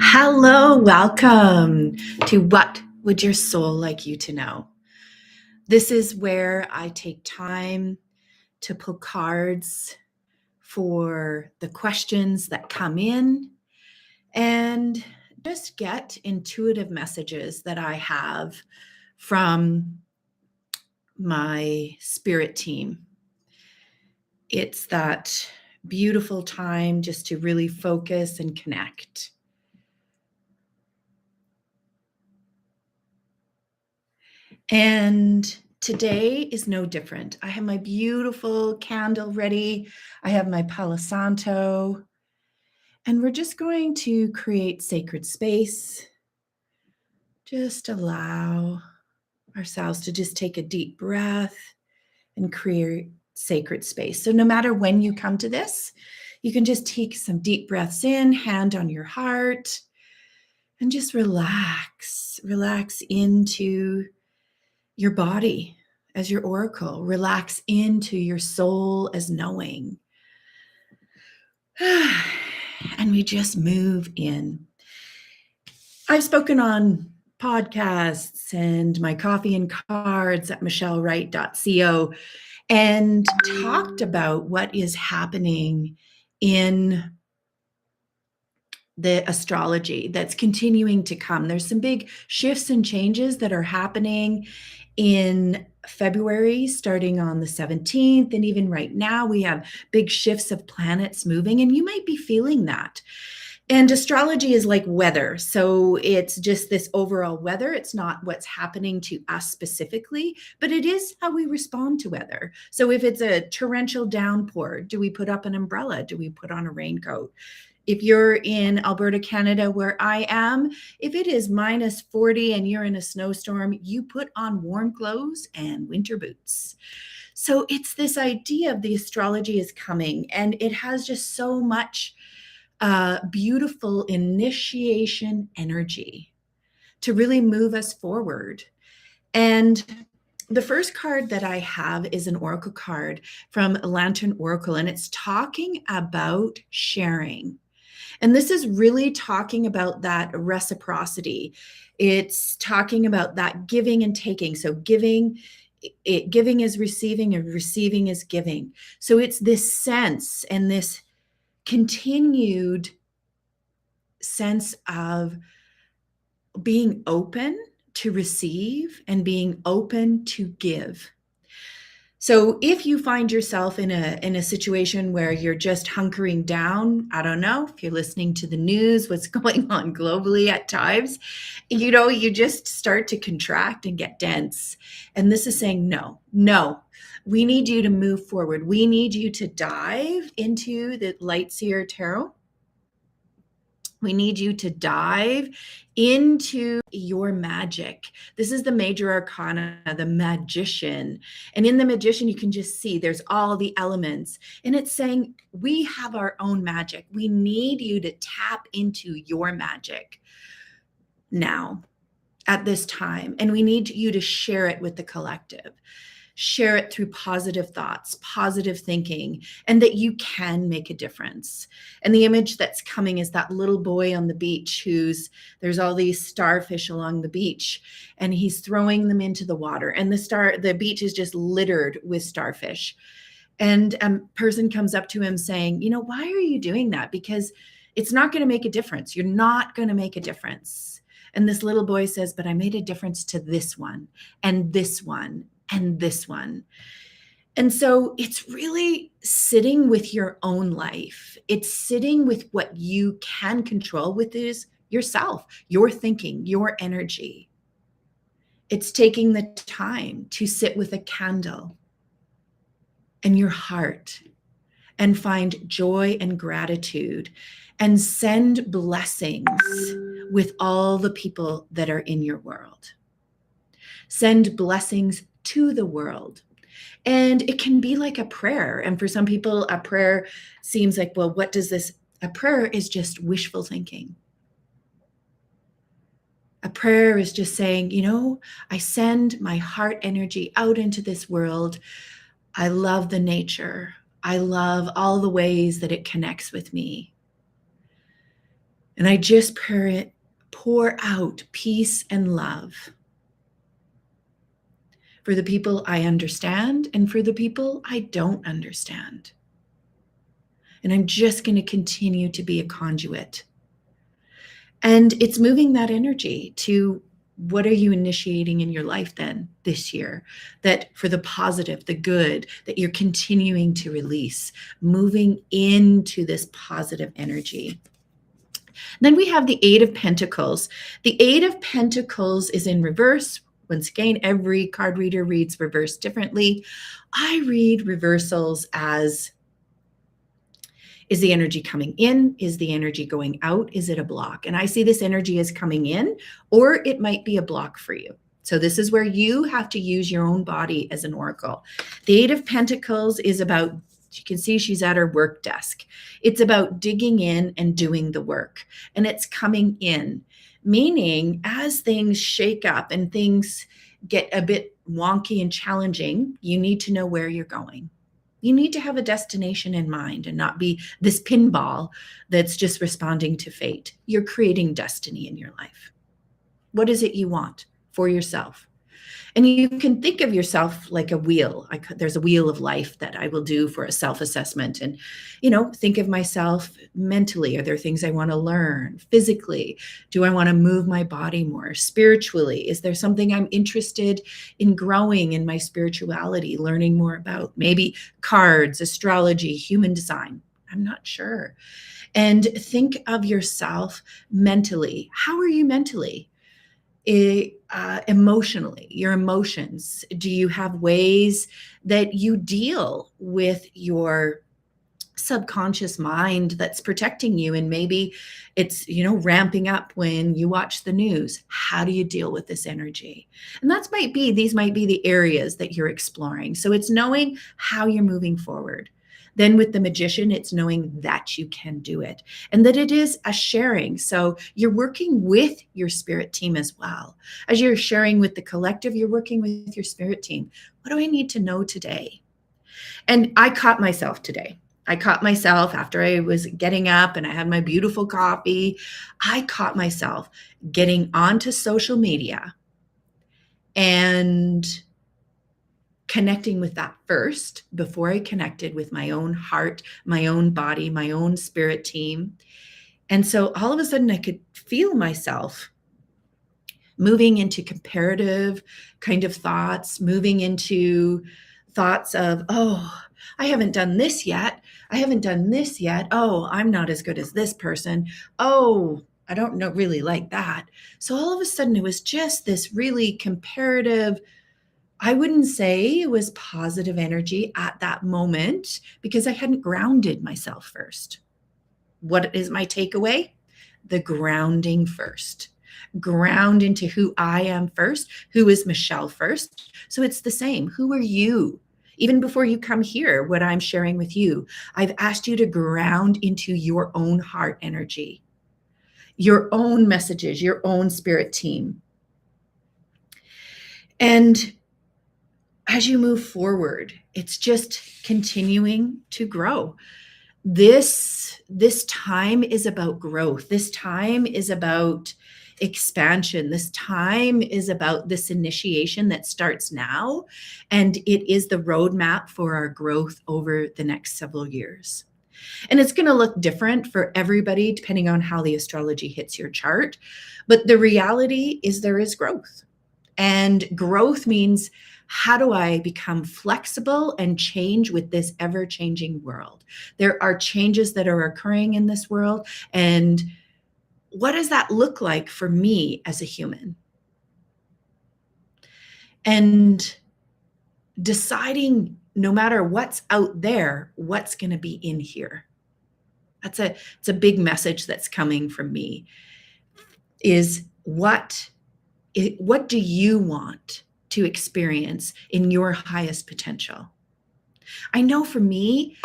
Hello, welcome to What Would Your Soul Like You to Know? This is where I take time to pull cards for the questions that come in and just get intuitive messages that I have from my spirit team. It's that beautiful time just to really focus and connect. And today is no different. I have my beautiful candle ready. I have my Palo Santo. And we're just going to create sacred space. Just allow ourselves to just take a deep breath and create sacred space. So no matter when you come to this, you can just take some deep breaths in, hand on your heart, and just relax. Relax into your body as your oracle. Relax into your soul as knowing. And we just move in. I've spoken on podcasts and my coffee and cards at michellewright.co and talked about what is happening in the astrology that's continuing to come. There's some big shifts and changes that are happening in February, starting on the 17th. And even right now, we have big shifts of planets moving, and you might be feeling that. And astrology is like weather. So it's just this overall weather. It's not what's happening to us specifically, but it is how we respond to weather. So if it's a torrential downpour, do we put up an umbrella? Do we put on a raincoat? If you're in Alberta, Canada, where I am, if it is minus 40 and you're in a snowstorm, you put on warm clothes and winter boots. So it's this idea of the astrology is coming, and it has just so much beautiful initiation energy to really move us forward. And the first card that I have is an oracle card from Lantern Oracle, and it's talking about sharing. And this is really talking about that reciprocity. It's talking about that giving and taking. So giving is receiving and receiving is giving. So it's this sense and this continued sense of being open to receive and being open to give. So if you find yourself in a situation where you're just hunkering down, I don't know if you're listening to the news, what's going on globally at times, you just start to contract and get dense. And this is saying, no, we need you to move forward. We need you to dive into the Lightseer Tarot. We need you to dive into your magic. This is the major arcana, the magician. And in the magician, you can just see there's all the elements. And it's saying we have our own magic. We need you to tap into your magic now at this time. And we need you to share it with the collective. Share it through positive thoughts, positive thinking, and that you can make a difference. And the image that's coming is that little boy on the beach there's all these starfish along the beach, and he's throwing them into the water. And the beach is just littered with starfish. And a person comes up to him saying, why are you doing that? Because it's not going to make a difference. You're not going to make a difference. And this little boy says, but I made a difference to this one and this one and this one. And so it's really sitting with your own life. It's sitting with what you can control, with is yourself, your thinking, your energy. It's taking the time to sit with a candle and your heart and find joy and gratitude and send blessings with all the people that are in your world. Send blessings to the world. And it can be like a prayer. And for some people, a prayer seems like, well, what does this? A prayer is just wishful thinking. A prayer is just saying, I send my heart energy out into this world. I love the nature. I love all the ways that it connects with me. And I just pour out peace and love for the people I understand and for the people I don't understand. And I'm just going to continue to be a conduit. And it's moving that energy to what are you initiating in your life then this year, that for the positive, the good, that you're continuing to release, moving into this positive energy. Then we have the Eight of Pentacles. The Eight of Pentacles is in reverse. Once again, every card reader reads reverse differently. I read reversals as, is the energy coming in? Is the energy going out? Is it a block? And I see this energy as coming in, or it might be a block for you. So this is where you have to use your own body as an oracle. The Eight of Pentacles is about, you can see she's at her work desk. It's about digging in and doing the work. And it's coming in, meaning as things shake up and things get a bit wonky and challenging, you need to know where you're going. You need to have a destination in mind and not be this pinball that's just responding to fate. You're creating destiny in your life. What is it you want for yourself? And you can think of yourself like a wheel. There's a wheel of life that I will do for a self-assessment. And, think of myself mentally. Are there things I want to learn? Physically? Do I want to move my body more? Spiritually? Is there something I'm interested in growing in my spirituality, learning more about? Maybe cards, astrology, human design. I'm not sure. And think of yourself mentally. How are you mentally? Emotionally, your emotions. Do you have ways that you deal with your subconscious mind that's protecting you? And maybe it's, ramping up when you watch the news. How do you deal with this energy? And these might be the areas that you're exploring. So it's knowing how you're moving forward. Then with the Magician, it's knowing that you can do it and that it is a sharing. So you're working with your spirit team as well. As you're sharing with the collective, you're working with your spirit team. What do I need to know today? And I caught myself today. I caught myself after I was getting up and I had my beautiful coffee. I caught myself getting onto social media and connecting with that first before I connected with my own heart, my own body, my own spirit team. And so all of a sudden I could feel myself moving into comparative kind of thoughts, moving into thoughts of, oh, I haven't done this yet. I haven't done this yet. Oh, I'm not as good as this person. Oh, I don't know, really like that. So all of a sudden it was just this really comparative. I wouldn't say it was positive energy at that moment because I hadn't grounded myself first. What is my takeaway? The grounding first. Ground into who I am first. Who is Michelle first? So it's the same. Who are you? Even before you come here, what I'm sharing with you, I've asked you to ground into your own heart energy, your own messages, your own spirit team. And as you move forward, it's just continuing to grow. This time is about growth. This time is about expansion. This time is about this initiation that starts now, and it is the roadmap for our growth over the next several years. And it's going to look different for everybody depending on how the astrology hits your chart. But the reality is there is growth. And growth means, how do I become flexible and change with this ever-changing world? There are changes that are occurring in this world. And what does that look like for me as a human? And deciding, no matter what's out there, what's going to be in here. It's a big message that's coming from me, is what do you want to experience in your highest potential? I know for me,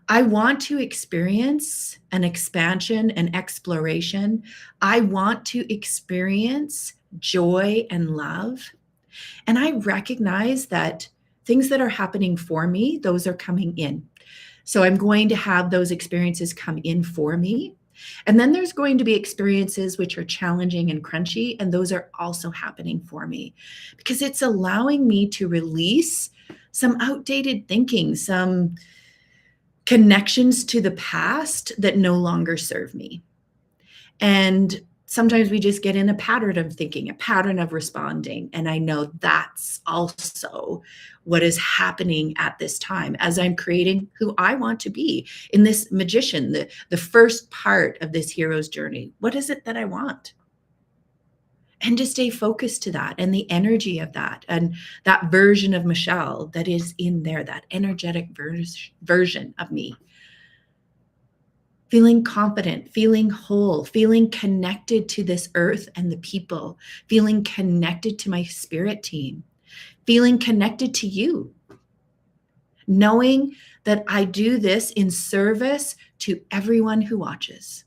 I want to experience an expansion, an exploration. I want to experience joy and love. And I recognize that things that are happening for me, those are coming in. So I'm going to have those experiences come in for me. And then there's going to be experiences which are challenging and crunchy, and those are also happening for me because it's allowing me to release some outdated thinking, some connections to the past that no longer serve me. And sometimes we just get in a pattern of thinking, a pattern of responding. And I know that's also what is happening at this time as I'm creating who I want to be in this magician, the first part of this hero's journey. What is it that I want? And to stay focused to that and the energy of that and that version of Michelle that is in there, that energetic version of me. Feeling confident, feeling whole, feeling connected to this earth and the people, feeling connected to my spirit team, feeling connected to you, knowing that I do this in service to everyone who watches.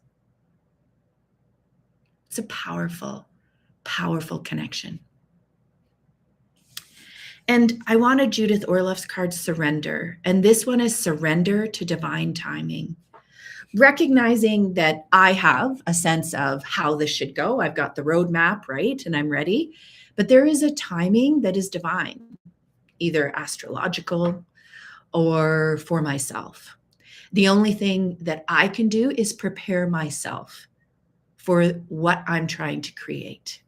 It's a powerful, powerful connection. And I wanted Judith Orloff's card, Surrender. And this one is surrender to divine timing. Recognizing that I have a sense of how this should go. I've got the roadmap, right? And I'm ready. But there is a timing that is divine, either astrological or for myself. The only thing that I can do is prepare myself for what I'm trying to create.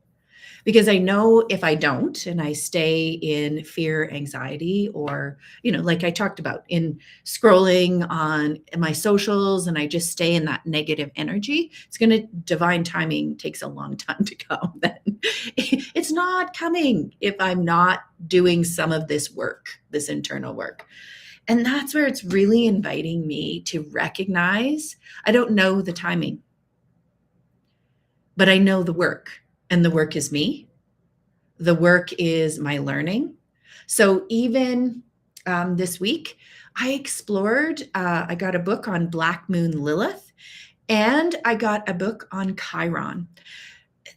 Because I know if I don't and I stay in fear, anxiety, or, like I talked about in scrolling on my socials and I just stay in that negative energy, divine timing takes a long time to come. Then it's not coming if I'm not doing some of this work, this internal work. And that's where it's really inviting me to recognize I don't know the timing, but I know the work. And the work is me. The work is my learning. So even this week, I explored, I got a book on Black Moon Lilith, and I got a book on Chiron,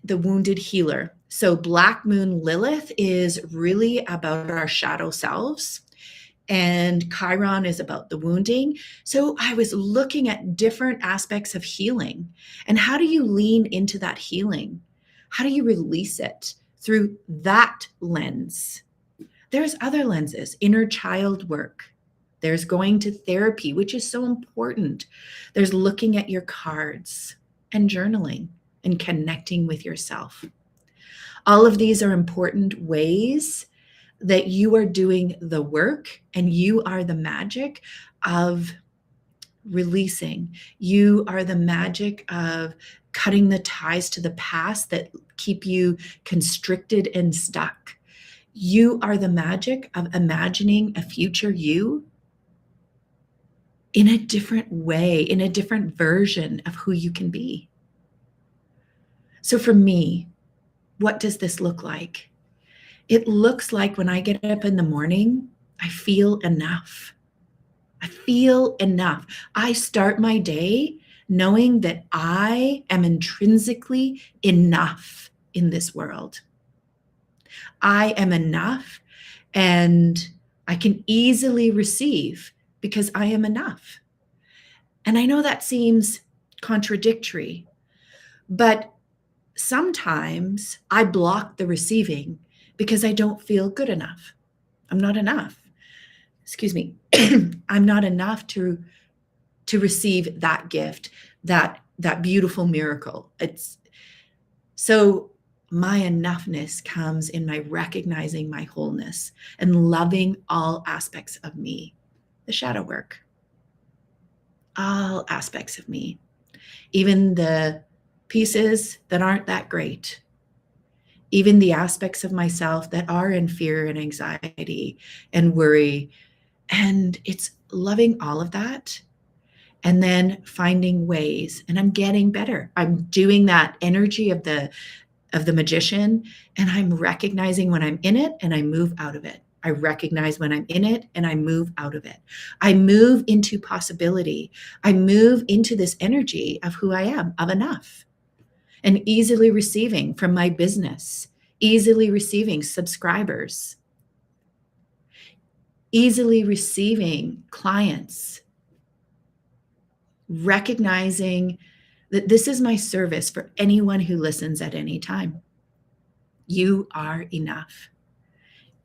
the wounded healer. So Black Moon Lilith is really about our shadow selves, and Chiron is about the wounding. So I was looking at different aspects of healing. And how do you lean into that healing? How do you release it through that lens? There's other lenses, inner child work. There's going to therapy, which is so important. There's looking at your cards and journaling and connecting with yourself. All of these are important ways that you are doing the work, and you are the magic of releasing. You are the magic of cutting the ties to the past that keep you constricted and stuck. You are the magic of imagining a future you in a different way, in a different version of who you can be. So for me, what does this look like? It looks like when I get up in the morning, I feel enough. I feel enough. I start my day knowing that I am intrinsically enough in this world. I am enough, and I can easily receive because I am enough. And I know that seems contradictory, but sometimes I block the receiving because I don't feel good enough. I'm not enough. Excuse me. I'm not enough to receive that gift, that beautiful miracle. So my enoughness comes in my recognizing my wholeness and loving all aspects of me, the shadow work, all aspects of me, even the pieces that aren't that great, even the aspects of myself that are in fear and anxiety and worry. And it's loving all of that and then finding ways. And I'm getting better. I'm doing that energy of the magician, and I'm recognizing when I'm in it and I move out of it. I recognize when I'm in it and I move out of it. I move into possibility. I move into this energy of who I am, of enough, and easily receiving from my business, easily receiving subscribers, easily receiving clients, recognizing that this is my service for anyone who listens at any time. You are enough.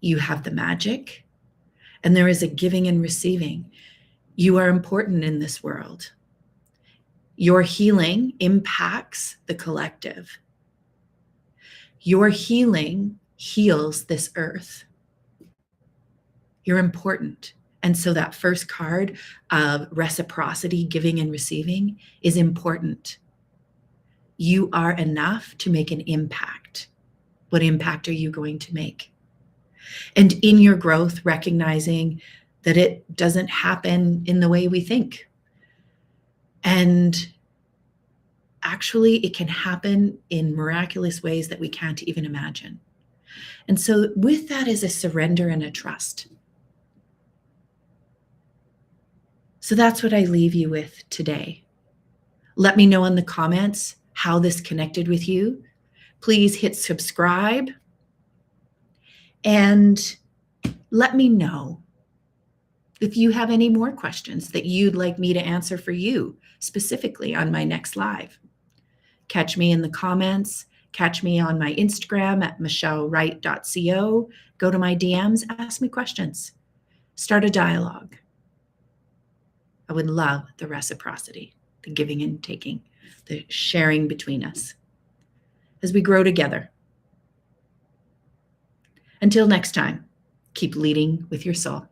You have the magic, and there is a giving and receiving. You are important in this world. Your healing impacts the collective. Your healing heals this earth. You're important. And so that first card of reciprocity, giving and receiving, is important. You are enough to make an impact. What impact are you going to make? And in your growth, recognizing that it doesn't happen in the way we think. And actually, it can happen in miraculous ways that we can't even imagine. And so with that is a surrender and a trust. So that's what I leave you with today. Let me know in the comments how this connected with you. Please hit subscribe and let me know if you have any more questions that you'd like me to answer for you specifically on my next live. Catch me in the comments. Catch me on my Instagram at michellewright.co. Go to my DMs, ask me questions. Start a dialogue. I would love the reciprocity, the giving and taking, the sharing between us as we grow together. Until next time, keep leading with your soul.